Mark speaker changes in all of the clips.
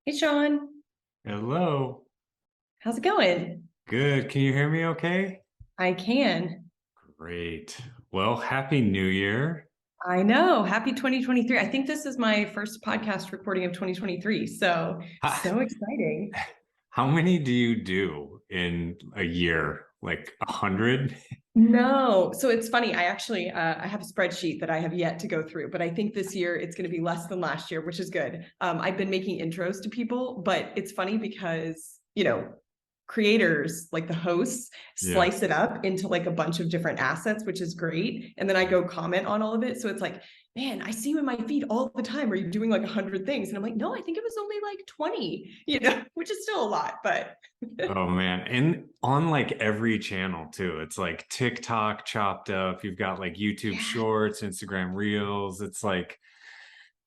Speaker 1: Hey Sean,
Speaker 2: Hello.
Speaker 1: how's it going?
Speaker 2: Good. Can you hear me okay?
Speaker 1: I can.
Speaker 2: Great. Well, Happy New Year.
Speaker 1: I know. Happy 2023. I think this is my first podcast recording of 2023. So,
Speaker 2: Ha-
Speaker 1: so exciting.
Speaker 2: How many do you do in a year? Like 100?
Speaker 1: No. So it's funny. I have a spreadsheet that I have yet to go through, but I think this year it's going to be less than last year, which is good. I've been making intros to people, but it's funny because, creators like the hosts
Speaker 2: Yeah.
Speaker 1: slice it up into like a bunch of different assets, which is great. And then I go comment on all of it. So it's like, man, I see you in my feed all the time. Are you doing like 100 things? And I'm like, no, I think it was only like 20, which is still a lot, but
Speaker 2: Oh man. And on like every channel too. It's like TikTok chopped up. You've got like YouTube
Speaker 1: yeah,
Speaker 2: Shorts, Instagram Reels. It's like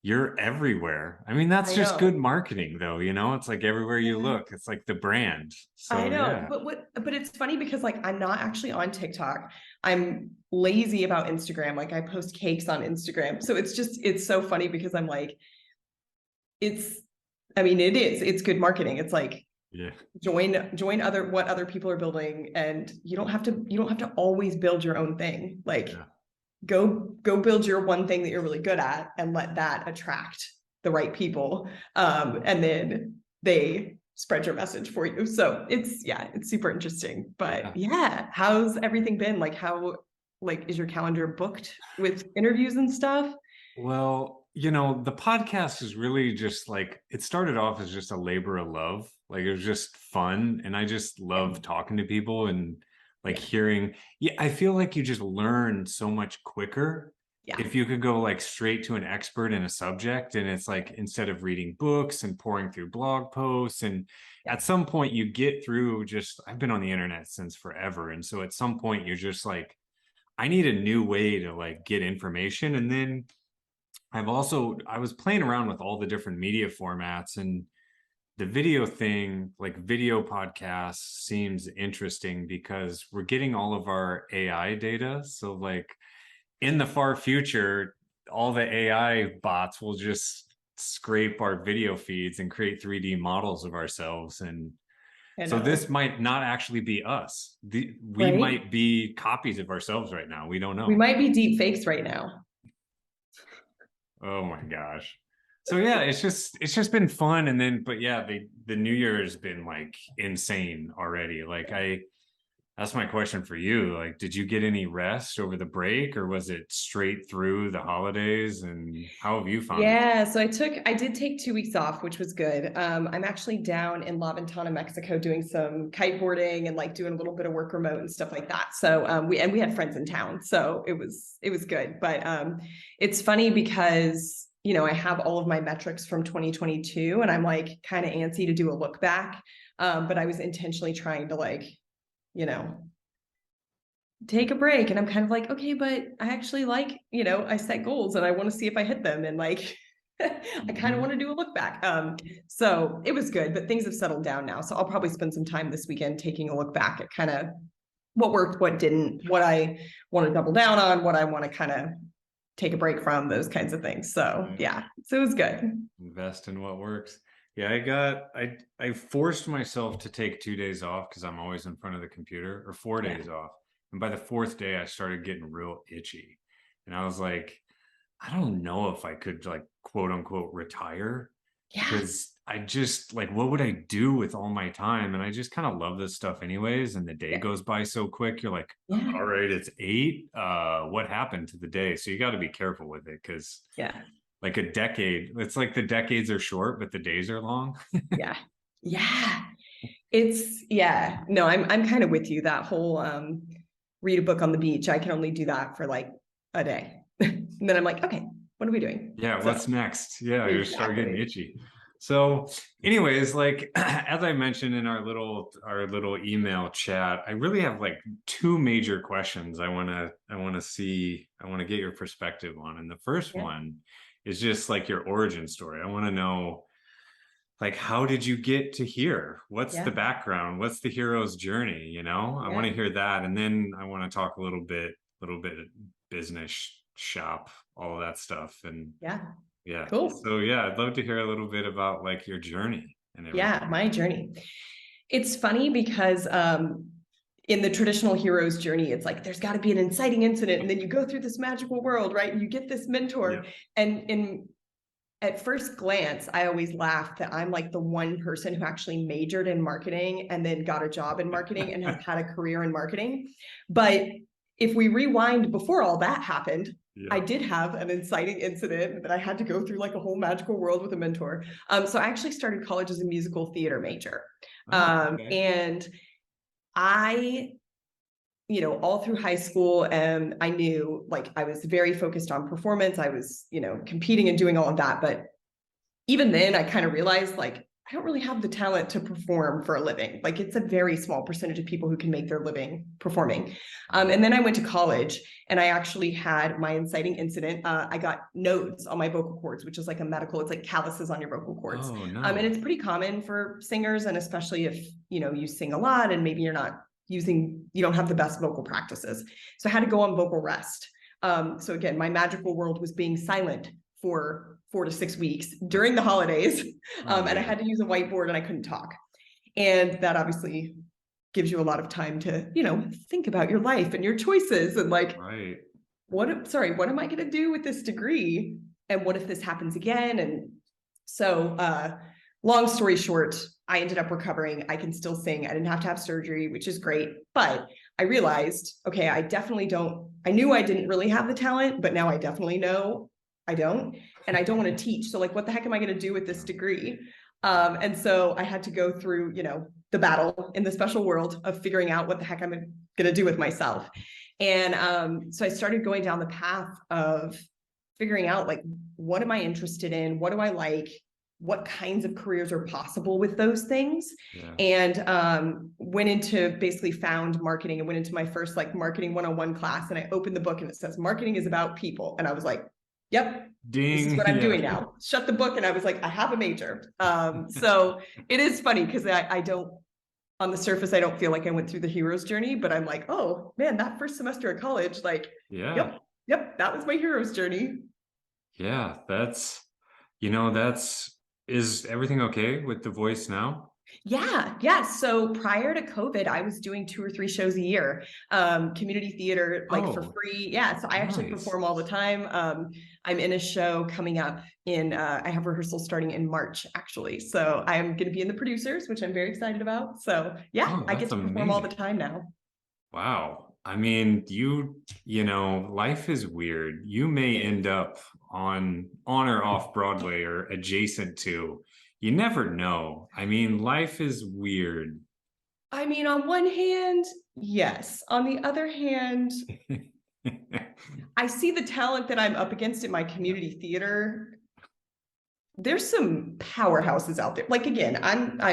Speaker 2: you're everywhere. I mean, that's
Speaker 1: I
Speaker 2: just good
Speaker 1: know.
Speaker 2: marketing though, you know? It's like everywhere you
Speaker 1: Yeah.
Speaker 2: look, it's like the brand.
Speaker 1: I
Speaker 2: So
Speaker 1: know,
Speaker 2: yeah.
Speaker 1: but it's funny because like I'm not actually on TikTok. I'm lazy about Instagram. Like I post cakes on Instagram. So it's so funny because I'm like, it's I mean, it's good marketing. It's like
Speaker 2: Yeah.
Speaker 1: join other what other people are building, and you don't have to always build your own thing. Like
Speaker 2: Yeah.
Speaker 1: go build your one thing that you're really good at and let that attract the right people. And then they spread your message for you. So it's super interesting. But
Speaker 2: Yeah.
Speaker 1: yeah, how's everything been? Like is your calendar booked with interviews and stuff?
Speaker 2: Well, the podcast is really just like it started off as just a labor of love. Like it was just fun. And I just
Speaker 1: Yeah.
Speaker 2: love talking to people and like
Speaker 1: Yeah.
Speaker 2: hearing. Yeah, I feel like you just learn so much quicker
Speaker 1: Yeah.
Speaker 2: if you could go like straight to an expert in a subject. And it's like instead of reading books and pouring through blog posts. And
Speaker 1: Yeah.
Speaker 2: at some point you get through I've been on the internet since forever. And so at some point you're just like, I need a new way to like get information. And then I was playing around with all the different media formats, and the video thing, like video podcasts, seems interesting because we're getting all of our AI data. So like in the far future, all the AI bots will just scrape our video feeds and create 3D models of ourselves. And
Speaker 1: I
Speaker 2: so this
Speaker 1: know.
Speaker 2: might not actually be us. We
Speaker 1: Right?
Speaker 2: might be copies of ourselves right now. We don't
Speaker 1: We
Speaker 2: know.
Speaker 1: might be deep fakes right now.
Speaker 2: Oh my gosh. So yeah, it's just been fun. And then but yeah, the new year has been like insane already. Like I That's my question for you. Like, did you get any rest over the break, or was it straight through the holidays? And how have you found it?
Speaker 1: Yeah, so I did take 2 weeks off, which was good. I'm actually down in La Ventana, Mexico, doing some kiteboarding and like doing a little bit of work remote and stuff like that. So we had friends in town, so it was good. But it's funny because I have all of my metrics from 2022, and I'm like kind of antsy to do a look back. But I was intentionally trying to like you know take a break, and I'm kind of like, okay, but I actually like, I set goals and I want to see if I hit them, and like I kind of
Speaker 2: Mhm.
Speaker 1: want to do a look back. So it was good, but things have settled down now. So I'll probably spend some time this weekend taking a look back at kind of what worked, what didn't, what I want to double down on, what I want to kind of take a break from, those kinds of things. So
Speaker 2: Yeah.
Speaker 1: yeah, so it was good.
Speaker 2: Invest in what works. Yeah, I forced myself to take 2 days off because I'm always in front of the computer, or four
Speaker 1: Yeah.
Speaker 2: days off. And by the fourth day, I started getting real itchy. And I was like, I don't know if I could like quote unquote retire
Speaker 1: Yeah.
Speaker 2: because I just like what would I do with all my time? And I just kind of love this stuff anyways. And the day
Speaker 1: Yeah.
Speaker 2: goes by so quick. You're like, all
Speaker 1: Yeah.
Speaker 2: right, it's 8. What happened to the day? So you got to be careful with it because
Speaker 1: Yeah.
Speaker 2: like a decade, it's like the decades are short, but the days are long.
Speaker 1: Yeah. Yeah. Yeah, no, I'm kind of with you. That whole read a book on the beach, I can only do that for like a day. And then I'm like, okay, what are we doing?
Speaker 2: Yeah,
Speaker 1: So
Speaker 2: what's next? Yeah, you start getting
Speaker 1: exactly.
Speaker 2: itchy. So, anyways, like as I mentioned in our little email chat, I really have like two major questions I want to get your perspective on. And the first
Speaker 1: Yeah.
Speaker 2: one is just like your origin story. I want to know like how did you get to here? What's the
Speaker 1: Yeah.
Speaker 2: background? What's the hero's journey, I want to
Speaker 1: Yeah.
Speaker 2: hear that, and then I want to talk a little bit of business shop, all of that stuff. And
Speaker 1: Yeah.
Speaker 2: Yeah.
Speaker 1: Cool.
Speaker 2: So yeah, I'd love to hear a little bit about like your journey and everything.
Speaker 1: Yeah, my journey. It's funny because in the traditional hero's journey, it's like there's got to be an inciting incident, and then you go through this magical world, right? And you get this mentor.
Speaker 2: Yeah.
Speaker 1: And at first glance, I always laugh that I'm like the one person who actually majored in marketing and then got a job in marketing and has had a career in marketing. But if we rewind before all that happened, I
Speaker 2: Yeah.
Speaker 1: did have an inciting incident that I had to go through like a whole magical world with a mentor. So I actually started college as a musical theater major.
Speaker 2: Oh, okay.
Speaker 1: And I, all through high school, and I knew like I was very focused on performance. I was, competing and doing all of that. But even then, I kind of realized like I don't really have the talent to perform for a living. Like it's a very small percentage of people who can make their living performing. And then I went to college and I actually had my inciting incident. I got nodes on my vocal cords, which is like a medical, it's like calluses on your vocal cords.
Speaker 2: Oh
Speaker 1: And
Speaker 2: no.
Speaker 1: it's pretty common for singers. And especially if, you sing a lot and maybe you don't have the best vocal practices. So I had to go on vocal rest. So again, my magical world was being silent for 4 to 6 weeks during the holidays.
Speaker 2: Oh
Speaker 1: And I
Speaker 2: man.
Speaker 1: had to use a whiteboard and I couldn't talk. And that obviously gives you a lot of time to, think about your life and your choices and like,
Speaker 2: Right.
Speaker 1: what am I going to do with this degree? And what if this happens again? And so, long story short, I ended up recovering. I can still sing. I didn't have to have surgery, which is great. But I realized, okay, I knew I didn't really have the talent, but now I definitely know I don't. And I don't want to teach. So like, what the heck am I going to do with this degree? And so I had to go through, the battle in the special world of figuring out what the heck I'm going to do with myself. And so I started going down the path of figuring out like, what am I interested in? What do I like? What kinds of careers are possible with those things?
Speaker 2: Yeah.
Speaker 1: And basically found marketing and went into my first like marketing 101 class. And I opened the book and it says marketing is about people. And I was like, yep, this is
Speaker 2: Ding.
Speaker 1: what I'm
Speaker 2: Yeah.
Speaker 1: doing now. Shut the book. And I was like, I have a major. So it is funny because I don't, on the surface, I don't feel like I went through the hero's journey, but I'm like, oh man, that first semester of college, like,
Speaker 2: Yeah.
Speaker 1: yep, that was my hero's journey.
Speaker 2: Yeah. Is everything okay with the voice now?
Speaker 1: Yeah. So prior to COVID, I was doing 2 or 3 shows a year, community theater, like for
Speaker 2: Oh,
Speaker 1: free. Yeah. So I actually
Speaker 2: nice.
Speaker 1: perform all the time. I'm in a show coming up I have rehearsal starting in March, actually. So I'm going to be in the producers, which I'm very excited about. So yeah,
Speaker 2: Oh,
Speaker 1: I get
Speaker 2: that's
Speaker 1: to perform all the
Speaker 2: amazing.
Speaker 1: time now.
Speaker 2: Wow. I mean, life is weird. You may end up on or off Broadway or adjacent to. You never know. I mean, life is weird.
Speaker 1: I mean, on one hand, yes. On the other hand, I see the talent that I'm up against in my community theater. There's some powerhouses out there. Like again, I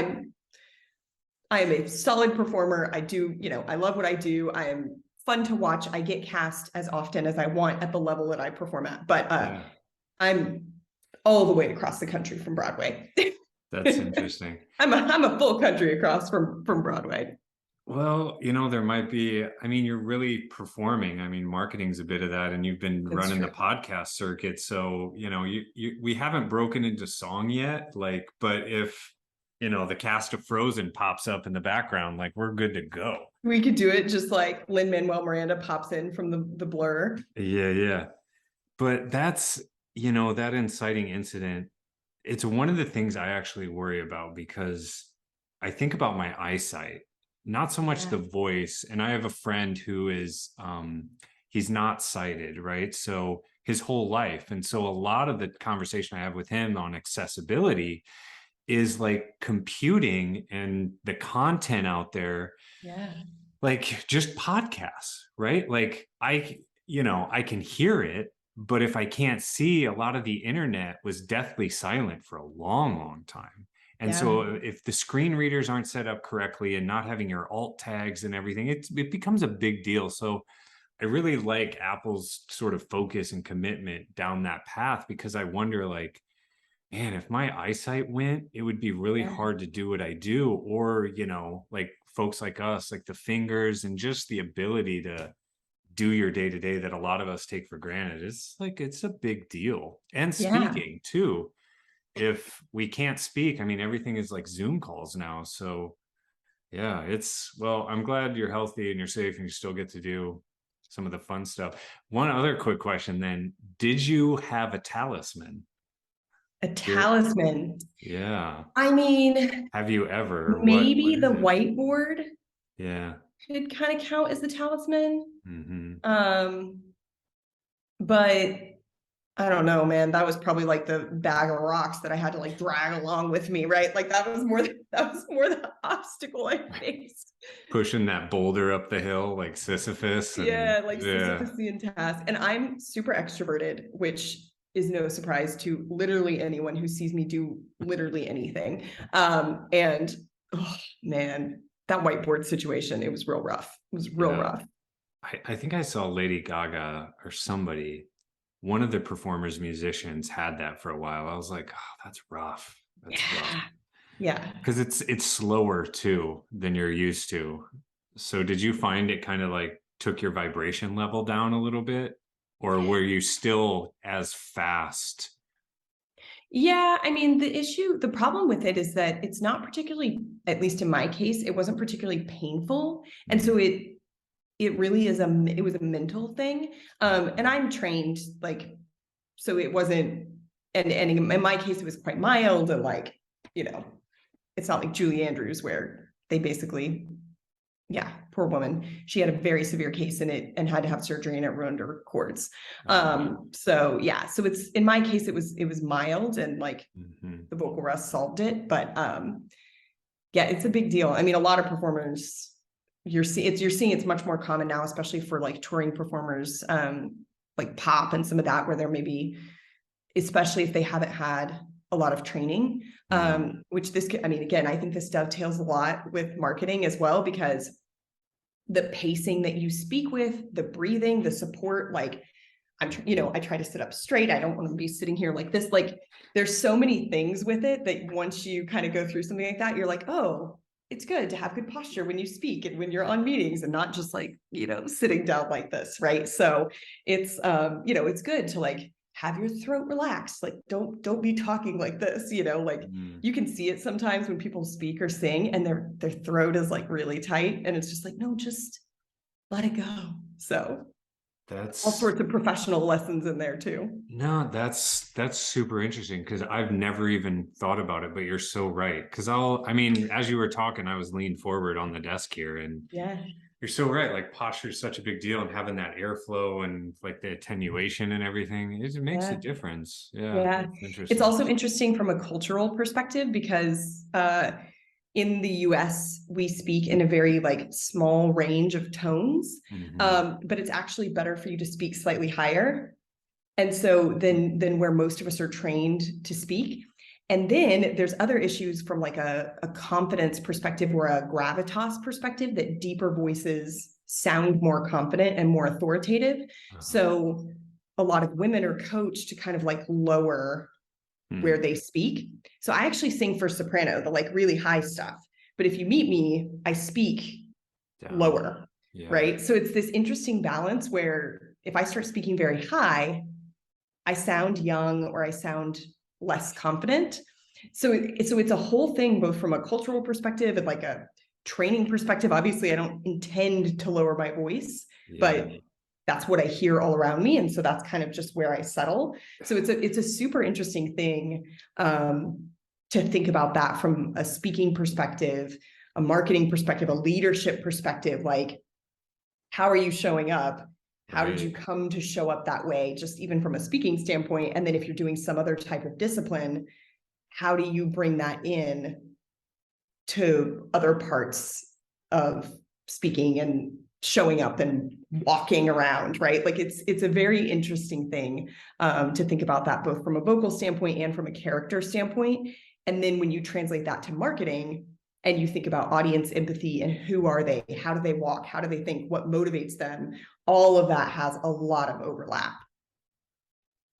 Speaker 1: am a solid performer. I do, I love what I do. I am fun to watch. I get cast as often as I want at the level that I perform at. But
Speaker 2: Yeah,
Speaker 1: I'm all the way across the country from Broadway.
Speaker 2: that's interesting.
Speaker 1: I'm a full country across from Broadway.
Speaker 2: Well, there might be, I mean, you're really performing. I mean, marketing's a bit of that, and you've been
Speaker 1: That's
Speaker 2: running the
Speaker 1: true.
Speaker 2: podcast circuit. So, we haven't broken into song yet, like, but if, the cast of Frozen pops up in the background, like we're good to go.
Speaker 1: We could do it just like Lin-Manuel Miranda pops in from the blur.
Speaker 2: Yeah, yeah. But that inciting incident, it's one of the things I actually worry about because I think about my eyesight, not so much
Speaker 1: Yeah.
Speaker 2: the voice. And I have a friend who is, he's not sighted, right? So his whole life. And so a lot of the conversation I have with him on accessibility is like computing and the content out there,
Speaker 1: Yeah.
Speaker 2: like just podcasts, right? Like I can hear it, but if I can't see, a lot of the internet was deathly silent for a long, long time. And
Speaker 1: Yeah.
Speaker 2: so if the screen readers aren't set up correctly and not having your alt tags and everything, it becomes a big deal. So I really like Apple's sort of focus and commitment down that path because I wonder like, man, if my eyesight went, it would be really
Speaker 1: Yeah.
Speaker 2: hard to do what I do. Or, like folks like us, like the fingers and just the ability to do your day to day that a lot of us take for granted. It's like, it's a big deal. And
Speaker 1: Yeah.
Speaker 2: speaking too, if we can't speak, I mean, everything is like Zoom calls now. So yeah, well, I'm glad you're healthy and you're safe and you still get to do some of the fun stuff. One other quick question then, did you have a talisman?
Speaker 1: A talisman.
Speaker 2: Yeah.
Speaker 1: I mean,
Speaker 2: Have you ever? What
Speaker 1: maybe
Speaker 2: is
Speaker 1: the
Speaker 2: it?
Speaker 1: whiteboard
Speaker 2: Yeah.
Speaker 1: could kind of count as the talisman.
Speaker 2: Hmm.
Speaker 1: Um, but I don't know, man. That was probably like the bag of rocks that I had to like drag along with me, right? Like that was more the obstacle I faced.
Speaker 2: Pushing that boulder up the hill like Sisyphus, and
Speaker 1: Yeah, like
Speaker 2: yeah.
Speaker 1: Sisyphusian task. And I'm super extroverted, which is no surprise to literally anyone who sees me do literally anything. And oh man, that whiteboard situation, it was real rough. It was real
Speaker 2: Yeah.
Speaker 1: rough.
Speaker 2: I think I saw Lady Gaga or somebody, one of the performers, musicians had that for a while. I was like, oh, that's rough. That's rough.
Speaker 1: Yeah. Yeah.
Speaker 2: Because it's slower too than you're used to. So did you find it kind of like took your vibration level down a little bit? Or were you still as fast?
Speaker 1: Yeah, I mean, the problem with it is that it's not particularly, at least in my case, it wasn't particularly painful. And so it really is it was a mental thing. And I'm trained like, so it wasn't, and in my case, it was quite mild and like, you know, it's not like Julie Andrews where they basically, yeah, poor woman. She had a very severe case in it and had to have surgery and it ruined her cords. So yeah, so it's in my case, it was mild and like the vocal rest solved it, but yeah, it's a big deal. I mean, a lot of performers you're seeing it's much more common now, especially for like touring performers, like pop and some of that, where they're maybe, especially if they haven't had a lot of training, which I mean, again, I think this dovetails a lot with marketing as well, because the pacing that you speak with, the breathing, the support, like I try to sit up straight. I don't want to be sitting here like this. Like there's so many things with it that once you kind of go through something like that, you're like, oh, it's good to have good posture when you speak and when you're on meetings and not just like, sitting down like this. Right. So it's, it's good to like have your throat relaxed. Like, don't be talking like this, like you can see it sometimes when people speak or sing and their throat is like really tight. And it's just like, no, just let it go. So all
Speaker 2: That's
Speaker 1: sorts of professional lessons in there too.
Speaker 2: No, that's super interesting because I've never even thought about it, but you're so right. Because I mean, as you were talking, I was leaned forward on the desk here, and
Speaker 1: Yeah.
Speaker 2: you're so right. Like posture is such a big deal, and having that airflow and like the attenuation and everything, it makes a
Speaker 1: Yeah.
Speaker 2: difference. Yeah,
Speaker 1: Yeah.
Speaker 2: that's
Speaker 1: It's
Speaker 2: interesting.
Speaker 1: also interesting from a cultural perspective because in the US, we speak in a very like small range of tones, but it's actually better for you to speak slightly higher. And so then where most of us are trained to speak. And then there's other issues from like a confidence perspective or a gravitas perspective that deeper voices sound more confident and more authoritative. So a lot of women are coached to kind of like lower where they speak. So I actually sing for soprano, the like really high stuff. But if you meet me, I speak lower, right? So it's this interesting balance where if I start speaking very high, I sound young or I sound less confident. So it's a whole thing, both from a cultural perspective and like a training perspective. Obviously, I don't intend to lower my voice, but that's what I hear all around me. And so that's kind of just where I settle. So it's a super interesting thing to think about that from a speaking perspective, a marketing perspective, a leadership perspective. Like, how are you showing up? How did you come to show up that way, just even from a speaking standpoint? And then if you're doing some other type of discipline, how do you bring that in to other parts of speaking and showing up and walking around, right? Like it's a very interesting thing to think about that, both from a vocal standpoint and from a character standpoint. And then when you translate that to marketing and you think about audience empathy and who are they, how do they walk, how do they think, what motivates them, all of that has a lot of overlap.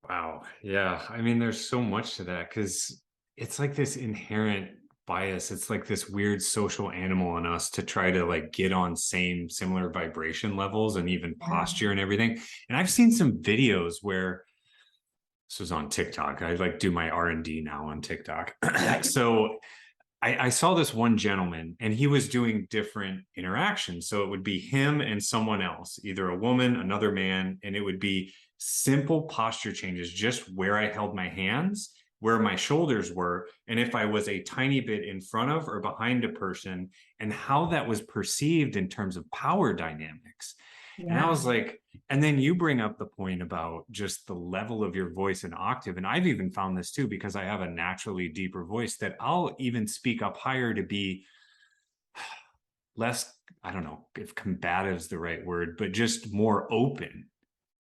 Speaker 2: Wow. Yeah. I mean, there's so much to that because it's like this inherent bias. It's like this weird social animal in us to try to like get on similar vibration levels and even
Speaker 1: Yeah.
Speaker 2: posture and everything. And I've seen some videos where this was on TikTok. I like do my R&D now on TikTok.
Speaker 1: Nice.
Speaker 2: So I saw this one gentleman and he was doing different interactions. So it would be him and someone else, either a woman, another man, and it would be simple posture changes, just where I held my hands, where my shoulders were, and if I was a tiny bit in front of or behind a person, and how that was perceived in terms of power dynamics. And I
Speaker 1: Yeah.
Speaker 2: was like, and then you bring up the point about just the level of your voice and octave. And I've even found this too, because I have a naturally deeper voice, that I'll even speak up higher to be less, I don't know if combative is the right word, but just more open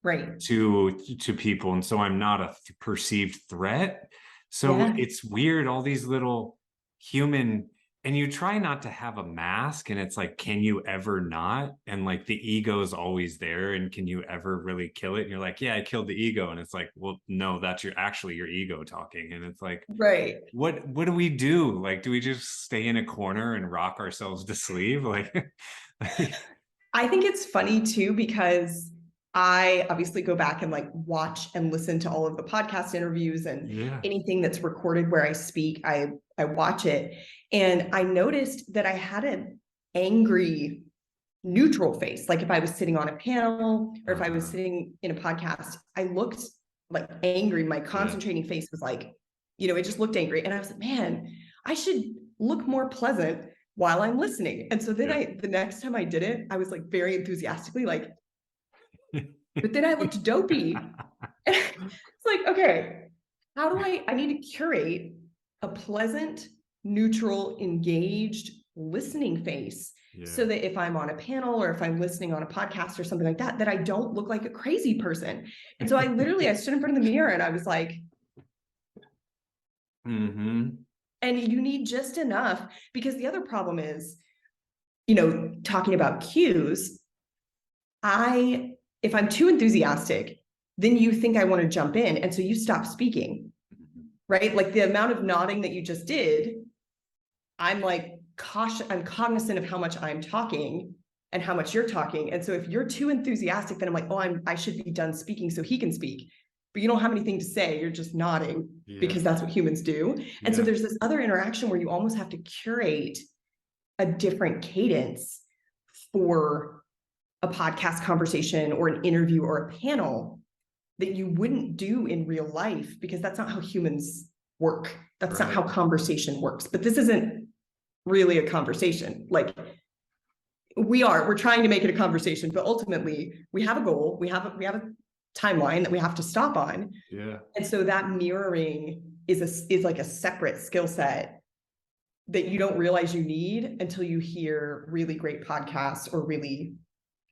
Speaker 1: Right.
Speaker 2: to people. And so I'm not a perceived threat. So
Speaker 1: Yeah.
Speaker 2: it's weird, all these little human, and you try not to have a mask, and it's like, can you ever not? And like the ego is always there, and can you ever really kill it? And you're like, yeah, I killed the ego. And it's like, well, no, that's actually your ego talking. And it's like,
Speaker 1: Right.
Speaker 2: what do we do? Like, do we just stay in a corner and rock ourselves to sleep? Like,
Speaker 1: I think it's funny too, because I obviously go back and like watch and listen to all of the podcast interviews and
Speaker 2: yeah.
Speaker 1: anything that's recorded where I speak, I watch it. And I noticed that I had an angry neutral face. Like if I was sitting on a panel or if I was sitting in a podcast, I looked like angry. My concentrating face was like, it just looked angry. And I was like, man, I should look more pleasant while I'm listening. And so then the next time I did it, I was like very enthusiastically like, but then I looked dopey. It's like, okay, how do I need to curate a pleasant, neutral, engaged listening face so that if I'm on a panel or if I'm listening on a podcast or something like that, that I don't look like a crazy person. And so I stood in front of the mirror and I was like, and you need just enough, because the other problem is, talking about cues, if I'm too enthusiastic, then you think I want to jump in. And so you stop speaking, right? Like the amount of nodding that you just did, I'm like I'm cognizant of how much I'm talking and how much you're talking. And so if you're too enthusiastic, then I'm like, oh, I should be done speaking so he can speak. But you don't have anything to say. You're just nodding because that's what humans do. And so there's this other interaction where you almost have to curate a different cadence for a podcast conversation or an interview or a panel that you wouldn't do in real life, because that's not how humans work. That's not how conversation works. But this isn't really a conversation. Like we're trying to make it a conversation, but ultimately we have a goal. We have a timeline that we have to stop on. Yeah. And so that mirroring is like a separate skill set that you don't realize you need until you hear really great podcasts or really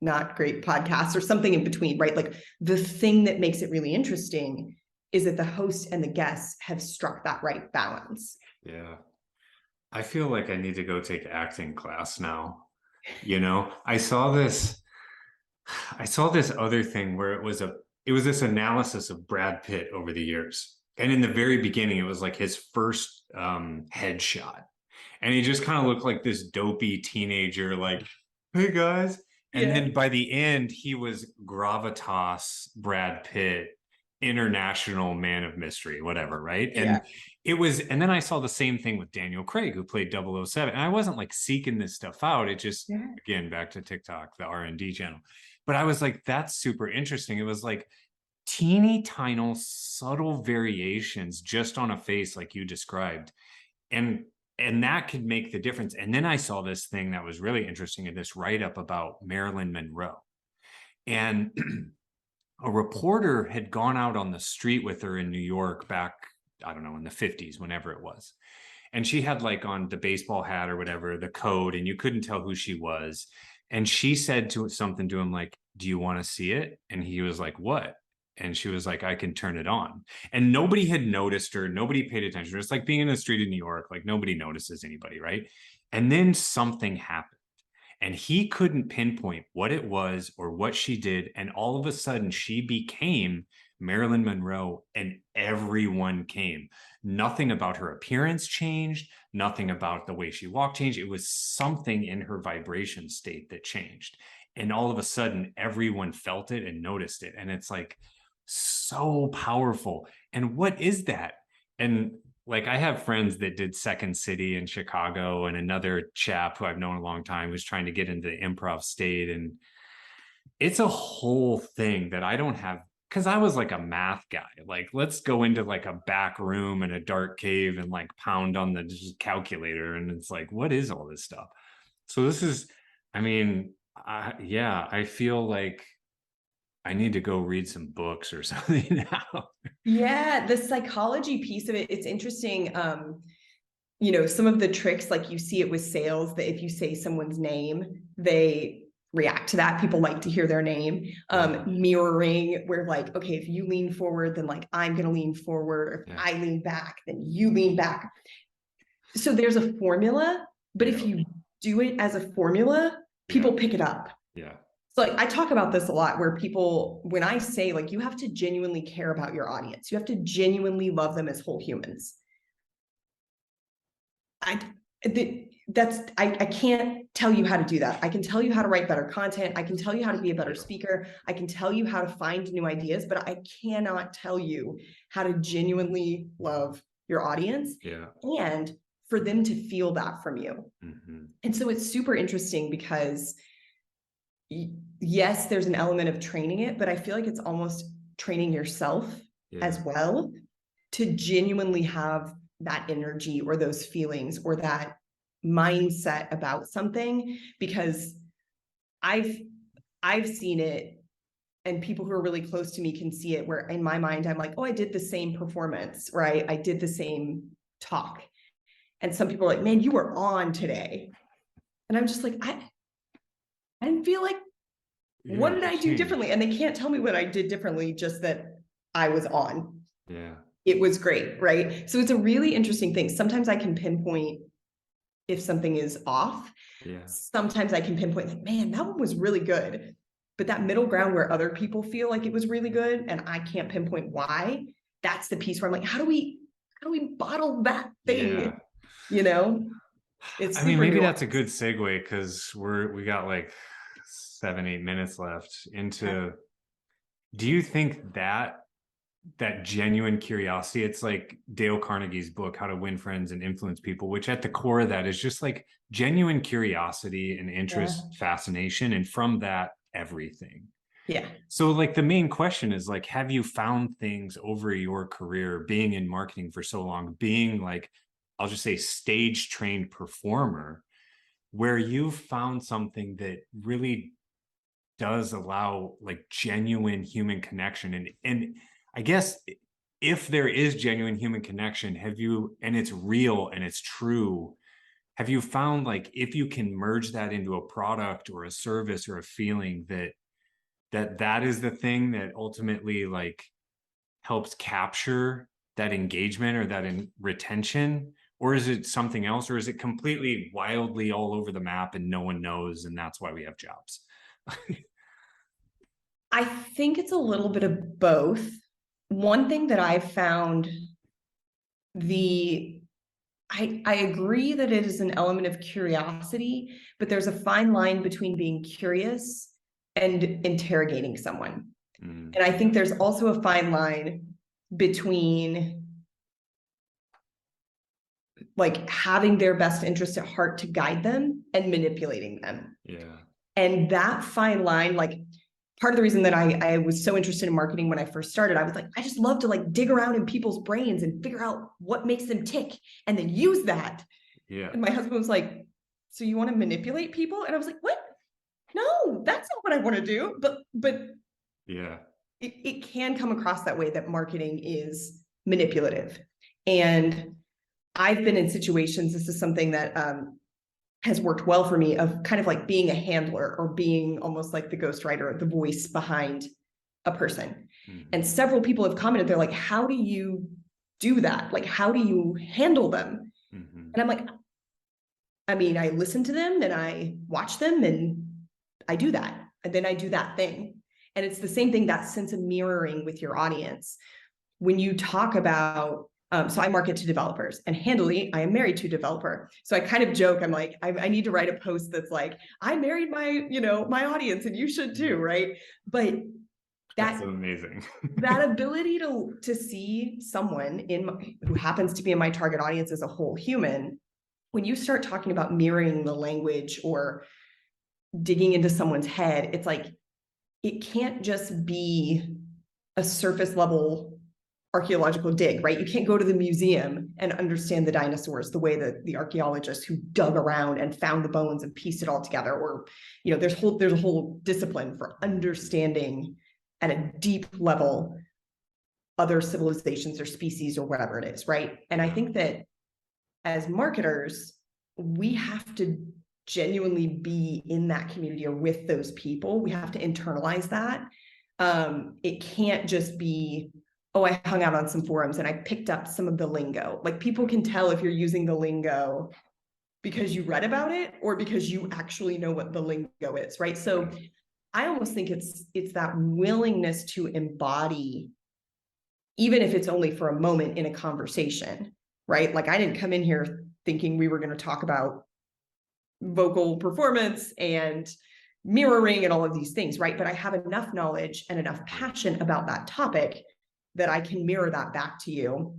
Speaker 1: not great podcasts or something in between, right? Like the thing that makes it really interesting is that the host and the guests have struck that right balance. Yeah.
Speaker 2: I feel like I need to go take acting class now. I saw this other thing where it was this analysis of Brad Pitt over the years. And in the very beginning, it was like his first headshot. And he just kind of looked like this dopey teenager, like, hey guys. And then by the end, he was gravitas Brad Pitt, international man of mystery, whatever, right? And and then I saw the same thing with Daniel Craig, who played 007. And I wasn't like seeking this stuff out. It just, again, back to TikTok, the R&D channel. But I was like, that's super interesting. It was like teeny tiny, subtle variations just on a face like you described. And that could make the difference. And then I saw this thing that was really interesting in this write-up about Marilyn Monroe. And a reporter had gone out on the street with her in New York back, I don't know, in the 50s, whenever it was. And she had like on the baseball hat or whatever, the code, and you couldn't tell who she was. And she said something to him like, do you want to see it? And he was like, what? And she was like, I can turn it on. And nobody had noticed her. Nobody paid attention. It's like being in the street in New York. Like nobody notices anybody, right? And then something happened. And he couldn't pinpoint what it was or what she did. And all of a sudden, she became Marilyn Monroe, and everyone came. Nothing about her appearance changed. Nothing about the way she walked changed. It was something in her vibration state that changed. And all of a sudden, everyone felt it and noticed it. And it's like so powerful. And what is that? And like, I have friends that did Second City in Chicago, and another chap who I've known a long time who's trying to get into the improv state. And it's a whole thing that I don't have, because I was like a math guy. Like, let's go into like a back room in a dark cave and like pound on the just calculator. And it's like, what is all this stuff? So this is, I mean, yeah, I feel like I need to go read some books or something now.
Speaker 1: Yeah, the psychology piece of it, it's interesting. You know, some of the tricks, like you see it with sales, that if you say someone's name, they react to that. People like to hear their name. Mirroring, where like, okay, if you lean forward, then like I'm going to lean forward. If I lean back, then you lean back. So there's a formula, but if you do it as a formula, people pick it up.
Speaker 2: Yeah.
Speaker 1: So like I talk about this a lot, where people, when I say like, you have to genuinely care about your audience, you have to genuinely love them as whole humans. I can't tell you how to do that. I can tell you how to write better content. I can tell you how to be a better speaker. I can tell you how to find new ideas, but I cannot tell you how to genuinely love your audience.
Speaker 2: Yeah.
Speaker 1: And for them to feel that from you.
Speaker 2: Mm-hmm.
Speaker 1: And so it's super interesting because yes, there's an element of training it, but I feel like it's almost training yourself as well to genuinely have that energy or those feelings or that mindset about something, because I've seen it, and people who are really close to me can see it, where in my mind I'm like, oh, I did the same performance, right? I did the same talk. And some people are like, man, you were on today. And I'm just like, I didn't feel like, what did I do differently? And they can't tell me what I did differently, just that I was on.
Speaker 2: Yeah.
Speaker 1: It was great, right? So it's a really interesting thing. Sometimes I can pinpoint if something is off.
Speaker 2: Yeah.
Speaker 1: Sometimes I can pinpoint like, man, that one was really good. But that middle ground where other people feel like it was really good and I can't pinpoint why, that's the piece where I'm like, how do we bottle that thing?
Speaker 2: Yeah.
Speaker 1: You know? It's,
Speaker 2: I mean, maybe that's a good segue, because we got like 7-8 minutes left into, do you think that genuine curiosity, it's like Dale Carnegie's book, How to Win Friends and Influence People, which at the core of that is just like genuine curiosity and interest, fascination, and from that, everything.
Speaker 1: Yeah.
Speaker 2: So like the main question is like, have you found things over your career, being in marketing for so long, being like, I'll just say stage trained performer, where you've found something that really does allow like genuine human connection? And I guess if there is genuine human connection, and it's real and it's true, have you found like, if you can merge that into a product or a service or a feeling, that is the thing that ultimately like helps capture that engagement or that retention? Or is it something else? Or is it completely wildly all over the map and no one knows, and that's why we have jobs?
Speaker 1: I think it's a little bit of both. One thing that I've found, I agree that it is an element of curiosity, but there's a fine line between being curious and interrogating someone. And I think there's also a fine line between like having their best interest at heart to guide them and manipulating them.
Speaker 2: Yeah.
Speaker 1: And that fine line, like part of the reason that I was so interested in marketing when I first started, I was like, I just love to like dig around in people's brains and figure out what makes them tick and then use that.
Speaker 2: Yeah.
Speaker 1: And my husband was like, so you want to manipulate people? And I was like, what? No, that's not what I want to do. But
Speaker 2: yeah,
Speaker 1: it can come across that way, that marketing is manipulative. And I've been in situations, this is something that has worked well for me, of kind of like being a handler or being almost like the ghostwriter, the voice behind a person. And several people have commented, they're like, how do you do that? Like, how do you handle them? And I'm like, I mean, I listen to them and I watch them and I do that. And then I do that thing. And it's the same thing, that sense of mirroring with your audience. When you talk about, so I market to developers, and handily, I am married to a developer. So I kind of joke, I'm like, I need to write a post that's like, I married my audience and you should too, right? But
Speaker 2: that's amazing.
Speaker 1: that ability to see someone who happens to be in my target audience as a whole human, when you start talking about mirroring the language or digging into someone's head, it's like, it can't just be a surface level archaeological dig, right? You can't go to the museum and understand the dinosaurs the way that the archaeologists who dug around and found the bones and pieced it all together. Or, there's a whole discipline for understanding at a deep level other civilizations or species or whatever it is, right? And I think that as marketers, we have to genuinely be in that community or with those people. We have to internalize that. It can't just be, oh, I hung out on some forums and I picked up some of the lingo. Like, people can tell if you're using the lingo because you read about it or because you actually know what the lingo is, right? So I almost think it's that willingness to embody, even if it's only for a moment in a conversation, right? Like, I didn't come in here thinking we were going to talk about vocal performance and mirroring and all of these things, right? But I have enough knowledge and enough passion about that topic that I can mirror that back to you,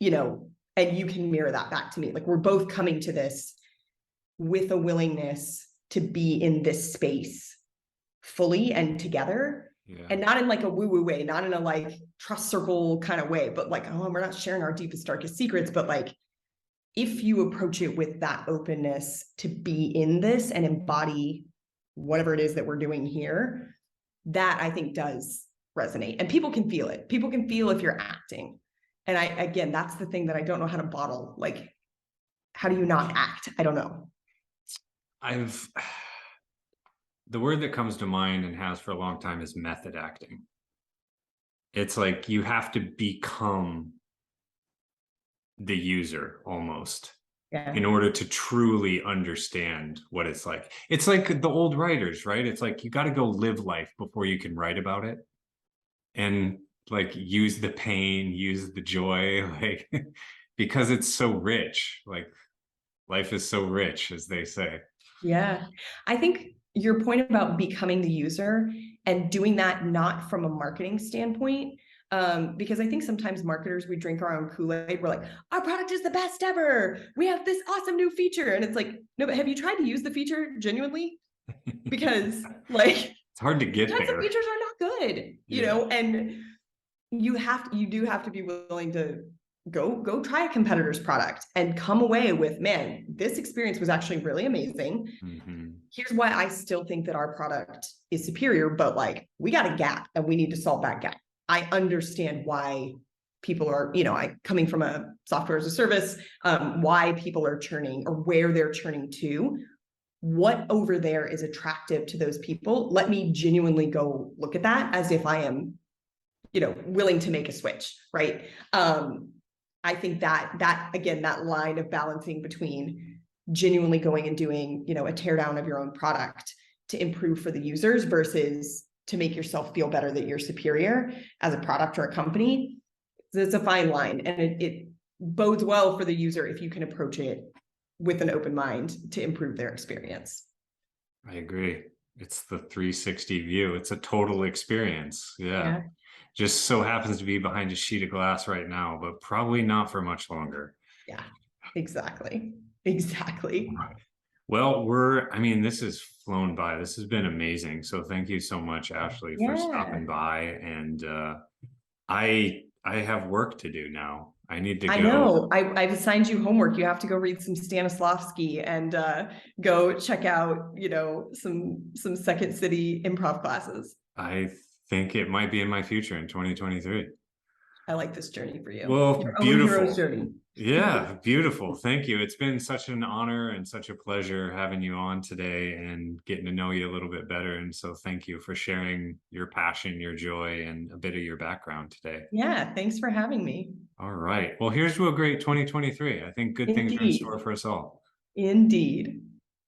Speaker 1: and you can mirror that back to me. Like, we're both coming to this with a willingness to be in this space fully and together. Yeah. And not in like a woo-woo way, not in a like trust circle kind of way, but like, oh, we're not sharing our deepest, darkest secrets. But like, if you approach it with that openness to be in this and embody whatever it is that we're doing here, that I think does resonate, and people can feel it. People can feel if you're acting. And again, that's the thing that I don't know how to bottle. Like, how do you not act? I don't know.
Speaker 2: The word that comes to mind and has for a long time is method acting. It's like you have to become the user almost, in order to truly understand what it's like. It's like the old writers, right? It's like, you got to go live life before you can write about it. And like, use the pain, use the joy, like, because it's so rich. Like, life is so rich, as they say.
Speaker 1: Yeah. I think your point about becoming the user and doing that not from a marketing standpoint, because I think sometimes marketers, we drink our own Kool-Aid. We're like, our product is the best ever. We have this awesome new feature. And it's like, no, but have you tried to use the feature genuinely? Because like,
Speaker 2: it's hard to get there.
Speaker 1: Some features are not good, and you do have to be willing to go try a competitor's product and come away with, man, this experience was actually really amazing. Mm-hmm. Here's why I still think that our product is superior, but like, we got a gap and we need to solve that gap. I understand why people are, coming from a software as a service, why people are churning or where they're churning to. What over there is attractive to those people? Let me genuinely go look at that as if I am, willing to make a switch, right? I think that again, that line of balancing between genuinely going and doing, a teardown of your own product to improve for the users versus to make yourself feel better that you're superior as a product or a company. It's a fine line, and it bodes well for the user if you can approach it with an open mind to improve their experience.
Speaker 2: I agree. It's the 360 view. It's a total experience. Yeah. Just so happens to be behind a sheet of glass right now, but probably not for much longer.
Speaker 1: Yeah, exactly.
Speaker 2: Well, this has flown by. This has been amazing. So thank you so much, Ashley, for stopping by. And I have work to do now. I need to go.
Speaker 1: I know. I've assigned you homework. You have to go read some Stanislavski and go check out, some Second City improv classes.
Speaker 2: I think it might be in my future in 2023.
Speaker 1: I like this journey for you.
Speaker 2: Well,
Speaker 1: your
Speaker 2: beautiful.
Speaker 1: Own hero's journey.
Speaker 2: Yeah, beautiful. Thank you. It's been such an honor and such a pleasure having you on today and getting to know you a little bit better. And so thank you for sharing your passion, your joy, and a bit of your background today.
Speaker 1: Yeah, thanks for having me.
Speaker 2: All right. Well, here's to a great 2023. I think good things are in store for us all.
Speaker 1: Indeed.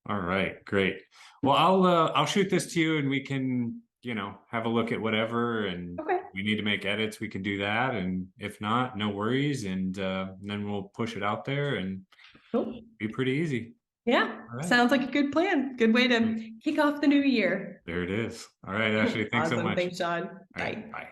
Speaker 2: All right, great. Well, I'll shoot this to you and we can you know, have a look at whatever, and
Speaker 1: Okay.
Speaker 2: we need to make edits, we can do that. And if not, no worries. And then we'll push it out there and
Speaker 1: Cool.
Speaker 2: be pretty easy.
Speaker 1: Yeah.
Speaker 2: All right.
Speaker 1: Sounds like a good plan. Good way to kick off the new year.
Speaker 2: There it is. All right, Ashley, thanks so
Speaker 1: Awesome.
Speaker 2: much.
Speaker 1: Thanks, Sean.
Speaker 2: All right,
Speaker 1: Bye.
Speaker 2: bye.